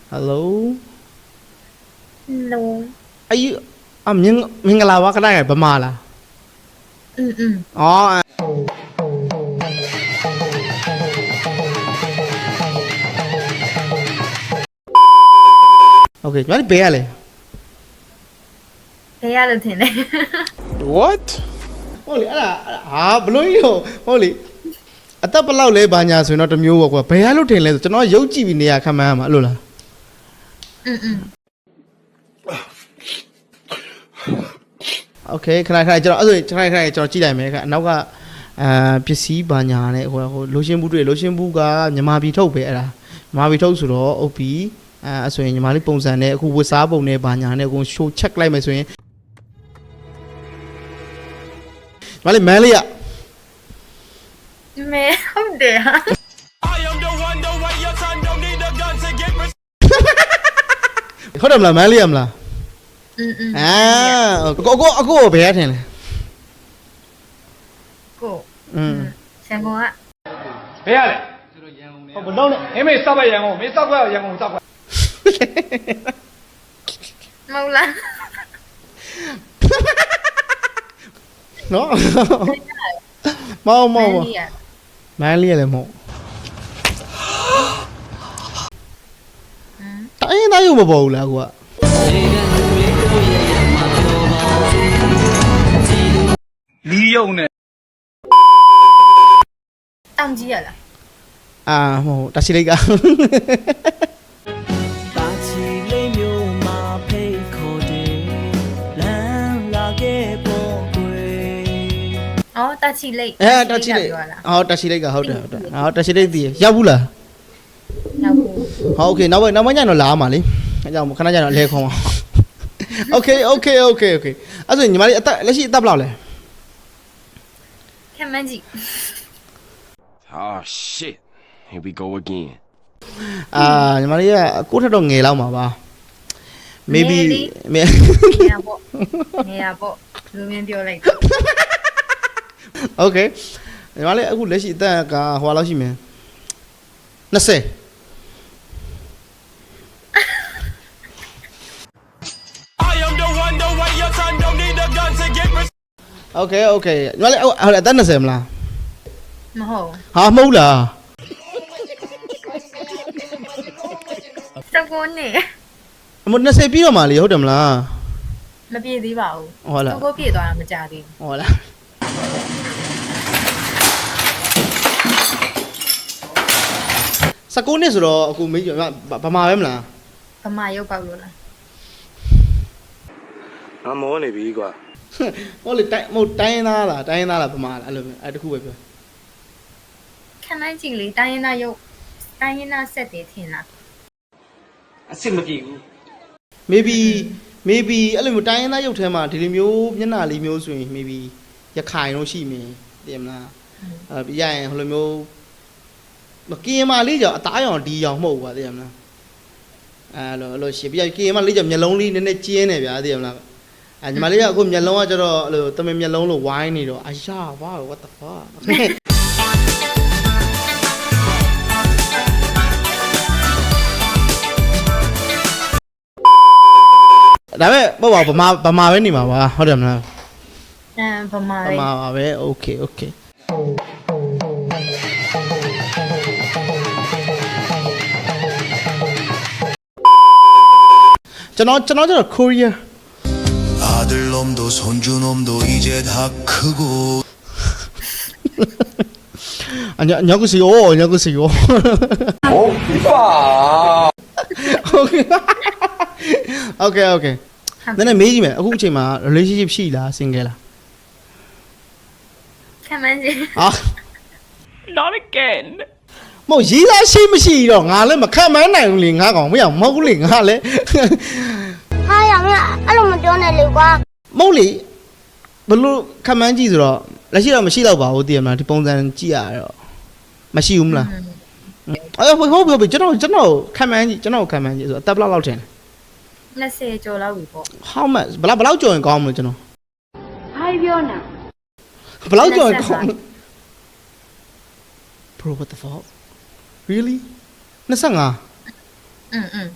Hello. Hello. Are you mingala wa kada ba ma la? Oh. Okay, mari be ya le. Be ya lo thin le. What? ဟုတ်လေအဲ့ဒါဟာဘလို့ကြီးဟုတ်လေအသက်ဘလောက်လဲဘာညာဆိုရင်တော့တစ်မျိုးပေါ့ကွာဘယ်ရလို့ထင်လဲဆိုကျွန်တော်ရုပ်ကြည့်ပြီးနေရခံမှန်းရမှာအဲ့လိုလားโอเคခဏကျွန်တော်အဲ့ဆိုခဏကျွန်တော်ကြည့်လိုက်မယ်ခအနောက်ကပစ္စည်းဘာညာနဲ့ဟိုလိုရှင်ဘူးတွေ့လိုရှင်ဘူးကမြန်မာပြည်ထုတ်ပဲအဲ့ဒါမြန်မာပြည်ထုတ်ဆိုတော့အုပ်ပြီးအဲ့ဆိုရင်ညီမလေးပုံစံနဲ့အခုဝတ်စားပုံနဲ့ဘာညာနဲ့အကုန် show check လိုက်မယ်ဆိုရင်မလေးမန်လေးရ Meဟုတ်တယ်ဟာ I am the one the way your son don't need a gun to get ဟုတ်တယ်မလားမန်လေးရမလားကိုဘယ်ရထင်လဲ ကိုဆန်ကုန်က ဘယ်ရလဲဟုတ်ဘလုံးနဲ့အမေစောက်ပဲရန်ကုန်မင်းစောက်ပဲရန်ကုန်စောက်ပဲ မဟုတ်လား နော်မောင်မန်လေးရလည်းမဟုတ်တိုင်းတိုင်းမပေါ်ဘူးလားကွာ လီးယုံနဲ့ တောင်ကြီးရလား မဟုတ်တရှိလိုက်က တာချီလေးမျိုးမှာဖိတ်ခေါ်တယ်လမ်းလာခဲ့ပေါ်ကွယ် အော်တချီလိတ် တရှိလိုက်တရှိလိုက်ကဟုတ်တယ်တရှိလိုက်တည်ရောက်ဘူးလား နောက်ဘူး ဟုတ်โอเคနောက်ညတော့လာမှာလေအဲကြောင့်ခဏကျတော့အလဲခေါင်းပါโอเคအဲ့ဆိုညီမလေးအသက်လက်ရှိအသက်ဘယ်လောက်လဲ ခမန်းကြီး Oh shit. Here we go again. ညီမလေးကကိုထက်တော့ငယ်လောက်မှာပါ maybe နေရပေါ့လူမင်းပြောလိုက် okay ညီမလေးအခုလက်ရှိအသက်ကဟိုလောက်ရှိမယ်20 I am the one the way your son don't need a gun to get okay ညီမလေးဟုတ်အသက်20မလား မဟုတ် ဟာမဟုတ်လား စကုန်းနေ အမ20ပြီးတော့မှလေဟုတ်တယ်မလား မပြေသေးပါဘူး ဟုတ်လား စကုန်းပြေသွားတာမကြသေးဘူး ဟုတ်လား19နှစ်ဆိုတော့အခုမေးကြဗမာပဲမလား ဗမာရုပ်ပေါက်လို့လား ငါမောနေပြီကွာ ဟုတ်လေတိုင်းသားလားဗမာလားအဲ့လိုမျိုးအဲ့တခုပဲပြော ခမန်းကြီးလေးတိုင်းရင်းသားရုပ်တိုင်းရင်းသားဆက်တယ်ထင်လား အစ်မပြေဘူး maybe အဲ့လိုမျိုးတိုင်းရင်းသားရုပ်ထဲမှာဒီလိုမျိုးမျက်နှာလေးမျိုးဆိုရင် maybe ရခိုင်တော့ရှိမြင်သိရမလားပြရရင်ဟိုလိုမျိုးမကင်းမလေးကြောင့်အသားရောင်ဒီရောင်မဟုတ်ဘူးကွာသိရမလားအဲ့လိုရှင်ပြကင်းမလေးကြောင့်မျက်လုံးလေးနည်းနည်းကျင်းနေဗျာသိရမလားညီမလေးကအခုမျက်လုံးကကျတော့အဲ့လိုတမင်မျက်လုံးလိုဝိုင်းနေတော့အယား wow what the fuck ဒါပေမဲ့ပေါ့ဗမာပဲနေမှာပါဟုတ်တယ်မလား ဗမာ ဗ လေး မာပါပဲ okay ကျွန်တော်ကျတော့ Korea 아들놈도 손주놈도 이제 다 크고 안녕하세요 okay နည်းနည်းမေးကြည့်မယ်အခုအချိန်မှာ relationship ရှိလား single လား ခမန်းကြီး ဟာ Not again မဟုတ်ရေးသားရှိမရှိတော့ငါလည်းမခံမနိုင်ဘူးလေငါကောင်မရမဟုတ်လေငါလည်း ဟာရမအဲ့လိုမပြောနဲ့လေကွာ မဟုတ်လေဘလို့ခံမှန်းကြည့်ဆိုတော့လက်ရှိတော့မရှိတော့ပါဘူးတည်ရမလားဒီပုံစံကြည့်ရတော့မရှိဘူးမလားဟုတ်ပြီကျွန်တော်ခံမှန်းကြည့်ဆိုတော့အသက်ဘယ်လောက်ထင်လဲ 20ကျော်လောက်ပြီပေါ့ how much ဘလောက်ကြော်ရင်ကောင်းမလဲကျွန်တော် ဘာပြောနေ ဘလောက်ကြော်ရင်ကောင်း bro what the fuck really 25 อืม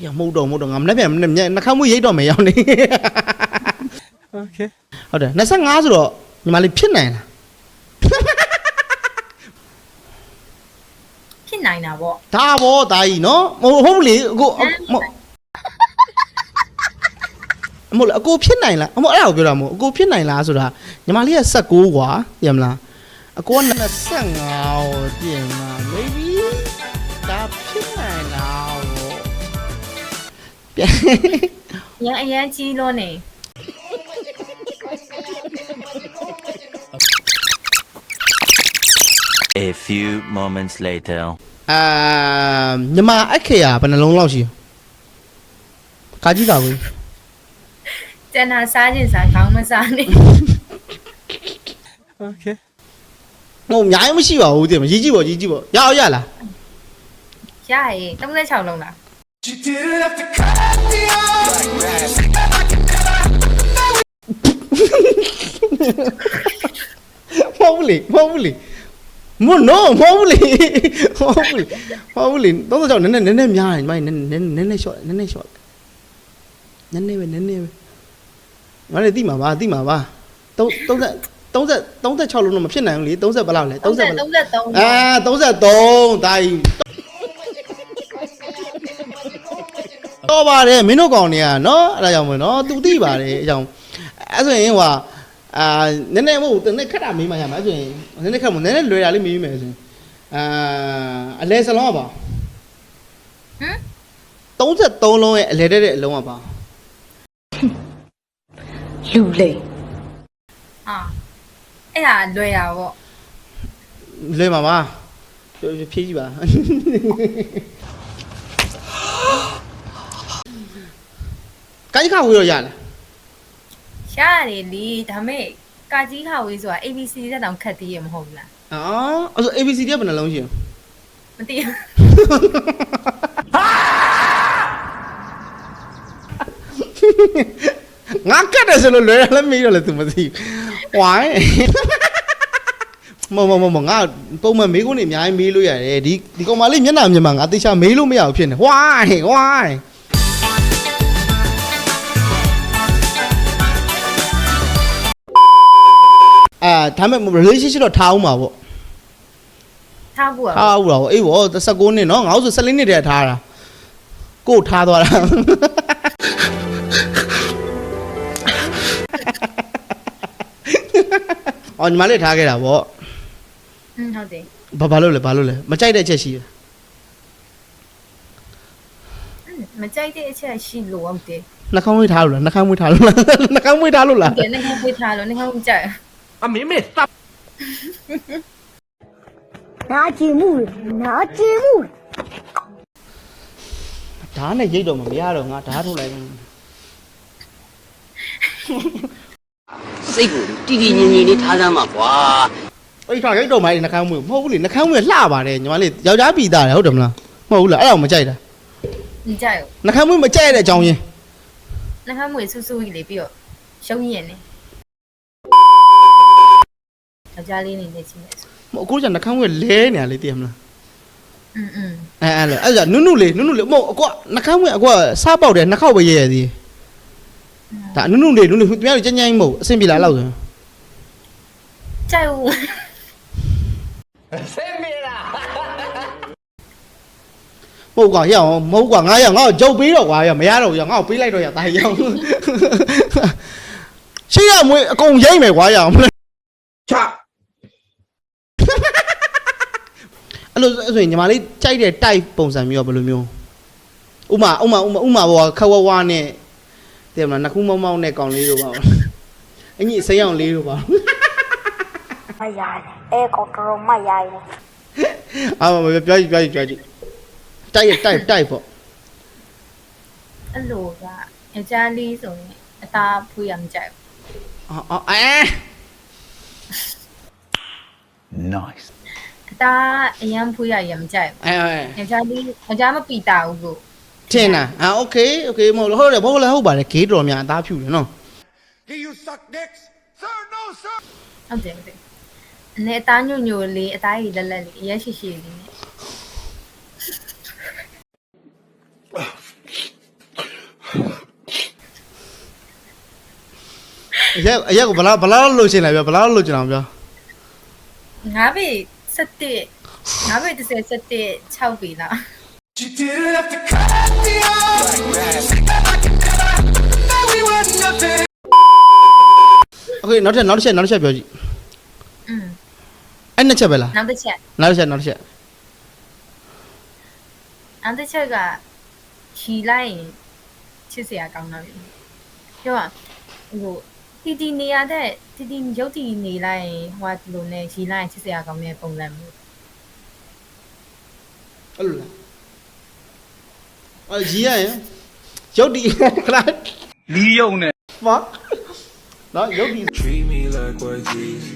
ရမဟုတ်တော့ငါမနေ့ပြန်နှခမ်းမွေးရိတ်တော့မယ်ရောက်နေ Okay. ဟုတ်တယ်25ဆိုတော့ညီမလေးဖြစ်နိုင်လား ဖြစ်နိုင်တာပေါ့ ဒါဘောဒါကြီးနော်ဟုတ်ဘူးလေအခုမဟုတ်အကိုဖြစ်နိုင်လားအမအဲ့ဒါကိုပြောတာမဟုတ်အကိုဖြစ်နိုင်လားဆိုတာညီမလေးက16ကွာပြင်မလားအကိုက25ပြင်မလား maybe ဒါဖြစ်နိုင်လားပြန် အရင်ကြီးလို့နေ A few moments later. ညီမအခေရဘယ်နှလုံးလောက်ရှိကာကြီးတာကို ကျန်တာစားခြင်းစားကောင်းမစားနေ Okay. ဟိုအများကြီးမရှိပါဘူးတင်မရေးကြည့်ပေါ့ရအောင်ရလား ရရေ36လုံးလား မဟုတ်ဘူးလေမဟုတ်ဘူးလေမဟုတ်ဘူးလေ36နည်းနည်းများတယ်ညီမနည်း short နည်းနည်းပဲငါလည်းသိမှာပါ36လုံးတော့မဖြစ်နိုင်ဘူးလေ30ဘယ်လောက်လဲ30ဘယ်လောက် 33 33ဒါကြီးတော့ပါတယ်မင်းတို့ကောင်တွေကနော်အဲ့ဒါကြောင့်မလို့နော် तू သိပါတယ်အကြောင်းအဲ့ဆိုရင်ဟိုနည်းနည်းမဟုတ်တနေ့ခက်တာမေးမှရမှာအဲ့ဆိုရင်နည်းနည်းခက်မနည်းနည်းလွယ်တာလေးမေးမယ်ဆိုရင်အလဲစလုံးကပါ33လုံးရဲ့အလဲတဲ့အလုံးကပါ လူလိမ်အဲ့ဒါလွယ်တာပေါ့ လွယ်မှာပါဖြည်းကြည့်ပါကိုင်းခါဝေးတော့ရလား ရတယ်လေဒါမဲ့ကာကြီးခါဝေးဆိုတာ ABC တက်တောင်ခတ်သေးရမဟုတ်ဘူးလား အဲ့ဆို ABC တဲ့ဘယ်နှလုံးရှိလဲ မသိဘူး ငါကတ်တယ်ဆိုလို့လွယ်တယ်လည်းမေးတော့လည်း तू မသိဘူးဝိုင်းမငါပုံမှန်မေးခွန်းတွေအများကြီးမေးလို့ရတယ်ဒီကောင်မလေးမျက်နှာမြင်မှာငါတေချာမေးလို့မရဘူးဖြစ်နေဝိုင်းဒါမဲ့ relationship တော့ထားအောင်ပါပေါ့ ထားဖို့ ထားအောင်တော့အေးဗော19နှစ်နော်ငါ့ဆို14နှစ်တည်းထားတာကို့ထားသွားတာအော်ညီမလေးထားခဲ့တာဗော ဟုတ်တယ် ဘာလို့လဲမကြိုက်တဲ့အချက်ရှိတယ် မကြိုက်တဲ့အချက်ရှိလို့ဟုတ်တယ် နှာခေါင်းမွေးထားလို့လားနှာခေါင်းမွေးထားလို့လားနှာခေါင်းမွေးထားလို့လား ဒီနေ့ခွေးထားလို့နေ့ကကြိုက် 啊，妹妹，大 拿积木了，拿积木了。 ဓာတ်နဲ့ရိတ်တော့မရတော့ငါဓာတ်ထုတ်လိုက်တယ် စိတ်ကိုတည်တည်ငြိမ်ငြိမ်လေးထားစမ်းပါကွာ အိတ်ထားရိတ်တော့မှနှာခေါင်းမွေးမဟုတ်ဘူးလေနှာခေါင်းမွေးလှပါတယ်ညီမလေးယောက်ျားပြည်သားတယ်ဟုတ်တယ်မလားမဟုတ်ဘူးလားအဲ့ဒါကိုမကြိုက်တာ မကြိုက်ဘူး နှာခေါင်းမွေးမကြိုက်တဲ့အကြောင်းရင်း နှာခမ်းမွေဆူဆူကြီးလေးပြီးတော့ရှုံးရင်နေယောက်ျားလေးနေနေချင်းနေဆို မဟုတ်အခုကျနှာခေါင်းမွေးလဲနေရလေသိရမလား အဲ့ အဲ့နုလေးမဟုတ်အကွနှာခေါင်းမွေးအကွစားပေါက်တယ်နှာခေါက်ပဲရဲရသေးဒါနုလေးသူများကြမ်းကြမ်းမဟုတ်အဆင်ပြေလားလောက်ဆို ကြိုက်ဘူး မဟုတ်ကွာရအောင်မဟုတ်ကွာငါရငါ့ကိုဂျုတ်ပေးတော့ကွာရမရတော့ရငါ့ကိုပေးလိုက်တော့ရတာရအောင်ရှိရမွေးအကုန်ရိမ့်မယ်ကွာရအောင်ချအဲ့လိုဆိုရင်ညီမလေးကြိုက်တဲ့ type ပုံစံမျိုးကဘယ်လိုမျိုးဥမာဘောခဝဝနဲ့တဲ့မလားနှစ်ခုမောင်းမောင်းနဲ့ကောင်လေးတို့ပါအညီစိမ်းအောင်လေးတို့ပါ မရအဲကောင်တော်မရဘူး ပြောကြည့်တိုက်ပေါ့ အဲ့လိုကယောက်ျားလေးဆိုရင်အသားဖွေးရမကြိုက်ဘူး အော်အဲ nice အသားအရန်ဖွေးရရမကြိုက်ဘူးယောက်ျားလေးယောက်ျားမပီတာဘူးလို့ ထင်တာโอเคမဟုတ်ဟုတ်ပါတယ်ဂေးတော်များအသားဖြူတယ်နော် Do you suck dicks? Sir, no, sir. ဟုတ်တယ်အနေအသားညို့ညို့လေးအသားရည်လက်လက်လေးအရက်ရှိရှိလေးနဲ့ ရက်ကိုဘလားလို့ရှင်းလိုက်ပြောဘလားလို့ကျွန်တော်ပြော ငါပဲ17ငါပဲ17 6ပြီလား You didn't have to cut me off like that. Now we were nothing. โอเคနောက်ချက်ပြောကြည့် အဲ့နှစ်ချက်ပဲလား နောက်တစ်ချက်ကခြီလိုက်ရင်ချစ်စရာကောင်းတော့ပြီပြောပါဟိုတီနေရတဲ့တီရုပ်တီနေလိုက်ရင်ဟိုကဒီလိုနဲ့ခြီလိုက်ရင်ချစ်စရာကောင်းတဲ့ပုံစံမျိုး အဲ့လိုလားအဲ့ကြီးရရင်ရုပ်တီခလား လီးယုံနဲ့ fuck နော်ရုပ်တီ Treat me like what these.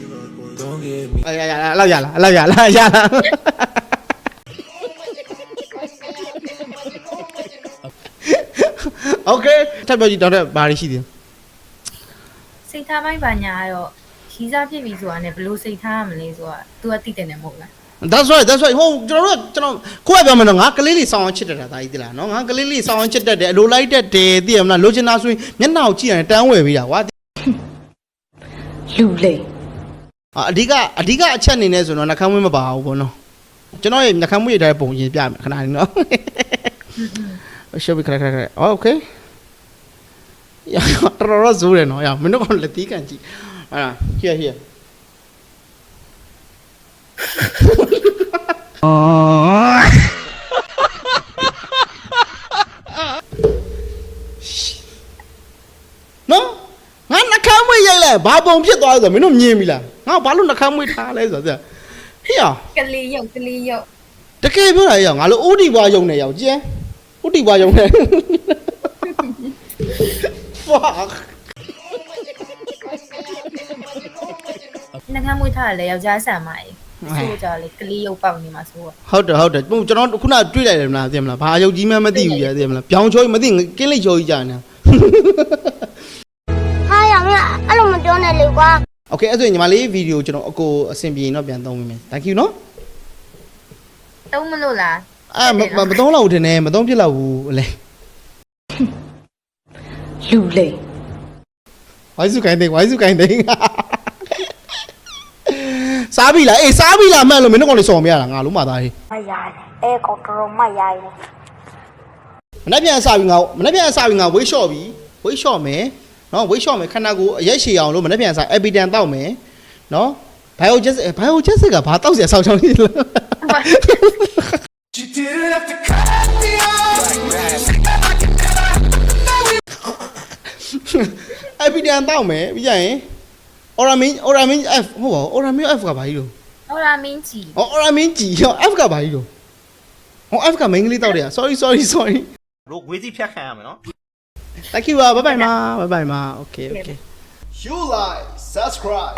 Don't get me. အဲ့ရလားโอเคထပ်ပြောကြည့်တော့ဘာတွေရှိသေးလဲ စိတ်ထားပိုင်းပါညာကတော့ခြီစားဖြစ်ပြီဆိုတာနဲ့ဘယ်လိုစိတ်ထားရမလဲဆိုတာ तू ကသိတယ်နဲ့မဟုတ်လား That's right ဟိုကျွန်တော်ကိုယ်ပြောမယ်နော်ငါကလေးလေးဆောင်းအောင်ချစ်တတ်တာဒါကြီးသိလားနော်ငါကလေးလေးဆောင်းအောင်ချစ်တတ်တယ်အလိုလိုက်တတ်တယ်သိရမလားလိုချင်တာဆိုရင်မျက်နှာကိုကြည့်ရင်တန်းဝယ်ပြီးတာကွာ လူလိမ် အဓိကအချက်အနေနဲ့ဆိုတော့နှာခမ်းမွေးမပါဘူးပေါ့နော်ကျွန်တော်ရဲ့နှာခမ်းမွေးရတဲ့ပုံရင်ပြမယ်ခဏလေးနော်ရှုပ်ပြီးခဏโอเคရတော်ဇူးရနော်ရမင်းတို့ကလက်တီးကန်ကြည့်ဟာဟီးနော်ငါနှာခမ်းမွေးရိုက်လိုက်ဘာပုံဖြစ်သွားလဲဆိုမင်းတို့မြင်ပြီလားငါဘာလို့နှာခမ်းမွေးထားလဲဆိုတော့ဟေ့ရ ကလေးရုပ် တကယ်ပြောတာရောငါလို့ဥတီဘွားယုံနေရောက်ကျဲဥတီဘွားယုံနေ fuck နှခမ်းမွေးထားတယ်လေယောက်ျားဆန်မာကြီးဆိုကြလေကလေးရုပ်ပေါက်နေမှာဆိုတော့ ဟုတ်တယ်ကျွန်တော်ခုနတွေ့လိုက်တယ်မလားသိမလားဘာအယုတ်ကြီးမှမသိဘူးပြသိမလားပြောင်းချိုးမသိကင်းလိတ်ချိုးကြီးကြာနေ ဟာရမင်းအဲ့လိုမပြောနဲ့လေကွာ โอเคအဲ့ဆိုရင်ညီမလေးဗီဒီယိုကျွန်တော်အကိုအဆင်ပြေရင်တော့ပြန်သုံးပေးမယ် thank you နော် တုံးမလို့လား မသုံးတော့ဘူးထင်တယ်မသုံးဖြစ်တော့ဘူးလေ လူလိမ် ဝိုင်းစုကိုင်းသိစားပြီလားအေးစားပြီလားမှန်လို့မင်းတို့ကောင်လေးစော်မရတာငါလုံးမသားဟေး မရိုင်းအဲကောတော်မရိုင်း မနေ့ပြန်စားပြီငါဝိတ်လျှော့မယ်နော်ဝိတ်လျှော့မယ်ခန္ဓာကိုယ်အရက်ရှည်အောင်လို့မနေ့ပြန်စားအပီတန်တောက်မယ်နော်ဘိုင်ယိုဂျက်စစ်ကဘာတောက်เสียဆောက်ချောင်းကြီးလဲ You didn't have to cut me off like that. Now we အပီတန်တောက်မယ်ပြီးကြရင် Oramin F ဟုတ်ပါဘူး Oramin F ကဘာကြီးလို့ ဟောရာမင်းကြီး Oramin G F ကဘာကြီးလို့ဟော F ကမင်းကလေးတောက်တယ် sorry လို့ဝေးစီဖြတ်ခံရမယ်နော် thank you bye bye မှာ okay you like subscribe